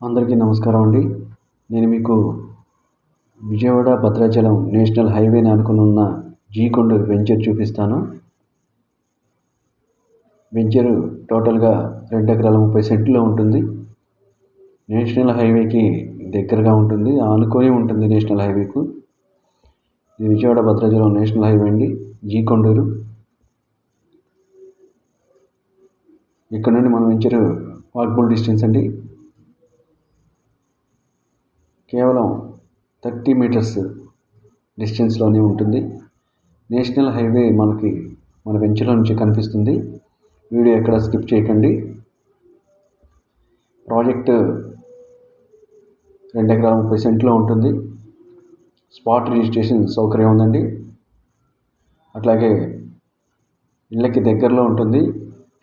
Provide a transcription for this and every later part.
అందరికీ నమస్కారం అండి. నేను మీకు విజయవాడ భద్రాచలం నేషనల్ హైవేని ఆనుకుని ఉన్న జీ కొండూరు వెంచర్ చూపిస్తాను. వెంచరు టోటల్గా 2 ఎకరాల 30 సెంట్లో ఉంటుంది. నేషనల్ హైవేకి దగ్గరగా ఉంటుంది, ఆనుకొని ఉంటుంది నేషనల్ హైవేకు. ఇది విజయవాడ భద్రాచలం నేషనల్ హైవే అండి, జీ కొండూరు. ఇక్కడ నుండి మన వెంచరు వాకబుల్ డిస్టెన్స్ అండి, కేవలం 30 మీటర్స్ డిస్టెన్స్లోనే ఉంటుంది. నేషనల్ హైవే మనకి మన వెంచర్లో నుంచి కనిపిస్తుంది. వీడియో ఎక్కడ స్కిప్ చేయకండి. ప్రాజెక్ట్ 2 ఎకరాల 30 సెంట్లో ఉంటుంది. స్పాట్ రిజిస్ట్రేషన్ సౌకర్యం ఉందండి. అట్లాగే ఇళ్ళకి దగ్గరలో ఉంటుంది.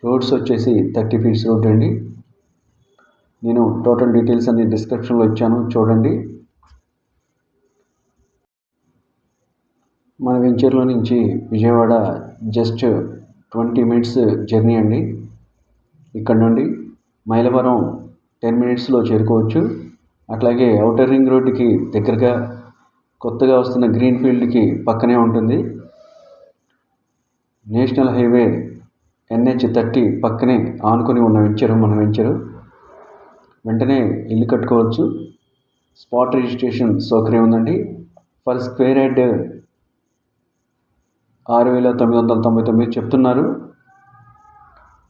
రోడ్స్ వచ్చేసి 30 ఫీట్స్ రోడ్ అండి. నేను టోటల్ డీటెయిల్స్ అన్ని డిస్క్రిప్షన్లో ఇచ్చాను, చూడండి. మన వెంచర్లో నుంచి విజయవాడ జస్ట్ 20 మినిట్స్ జర్నీ అండి. ఇక్కడ నుండి మైలవరం 10 మినిట్స్లో చేరుకోవచ్చు. అట్లాగే ఔటర్ రింగ్ రోడ్డుకి దగ్గరగా కొత్తగా వస్తున్న గ్రీన్ ఫీల్డ్కి పక్కనే ఉంటుంది. నేషనల్ హైవే NH30 పక్కనే ఆనుకొని ఉన్న వెంచరు మన వెంచరు. వెంటనే ఇల్లు కట్టుకోవచ్చు. స్పాట్ రిజిస్ట్రేషన్ సౌకర్యం ఉందండి. పర్ స్క్వేర్ యార్డ్ 6,999 చెప్తున్నారు.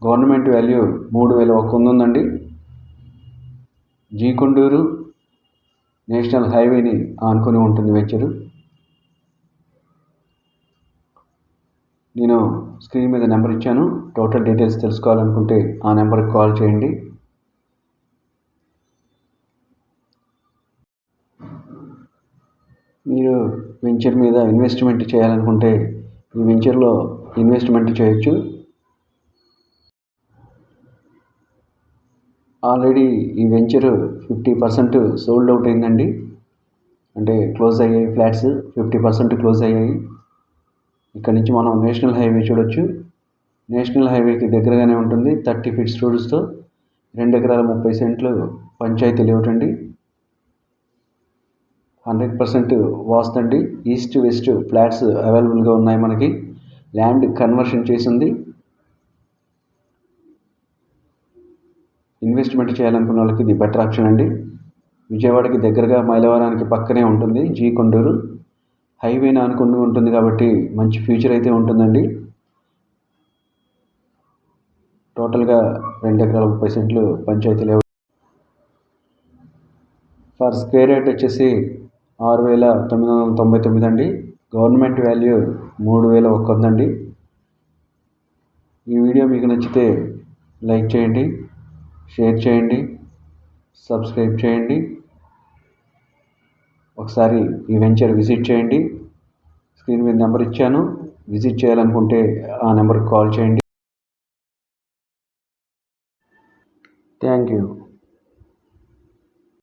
గవర్నమెంట్ వాల్యూ 3,100 ఉందండి. జీ కొండూరు నేషనల్ హైవేని ఆనుకొని ఉంటుంది వెంచరు. నేను స్క్రీన్ మీద నెంబర్ ఇచ్చాను. టోటల్ డీటెయిల్స్ తెలుసుకోవాలనుకుంటే ఆ నెంబర్కి కాల్ చేయండి. మీరు వెంచర్ మీద ఇన్వెస్ట్మెంట్ చేయాలనుకుంటే ఈ వెంచర్లో ఇన్వెస్ట్మెంట్ చేయొచ్చు. ఆల్రెడీ ఈ వెంచర్ 50% సోల్డ్ అవుట్ అయిందండి. అంటే క్లోజ్ అయ్యాయి ఫ్లాట్స్, 50% క్లోజ్ అయ్యాయి. ఇక్కడ నుంచి మనం నేషనల్ హైవే చూడొచ్చు. నేషనల్ హైవేకి దగ్గరగానే ఉంటుంది. 30 ఫీట్స్ రోడ్స్తో 2 ఎకరాల 30 సెంట్లు పంచాయతీ లేఅవుట్ అండి. 100% వాస్తు అండి. ఈస్ట్ వెస్ట్ ఫ్లాట్స్ అవైలబుల్గా ఉన్నాయి. మనకి ల్యాండ్ కన్వర్షన్ చేసింది. ఇన్వెస్ట్మెంట్ చేయాలనుకున్న వాళ్ళకి ఇది బెటర్ ఆప్షన్ అండి. విజయవాడకి దగ్గరగా మైలవరానికి పక్కనే ఉంటుంది. జీ కొండూరు హైవేని ఆనుకుని ఉంటుంది కాబట్టి మంచి ఫ్యూచర్ అయితే ఉంటుందండి. టోటల్గా 2 ఎకరాల 30 సెంట్లు పంచాయతీ లేఅవుట్. పర్ స్క్వేర్ యార్డ్ వచ్చేసి 6,999 అండి. గవర్నమెంట్ వాల్యూ 3,100 అండి. ఈ వీడియో మీకు నచ్చితే లైక్ చేయండి, షేర్ చేయండి, సబ్స్క్రైబ్ చేయండి. ఒకసారి ఈ వెంచర్ విజిట్ చేయండి. స్క్రీన్ మీద నెంబర్ ఇచ్చాను. విజిట్ చేయాలనుకుంటే ఆ నెంబర్కి కాల్ చేయండి. Thank you.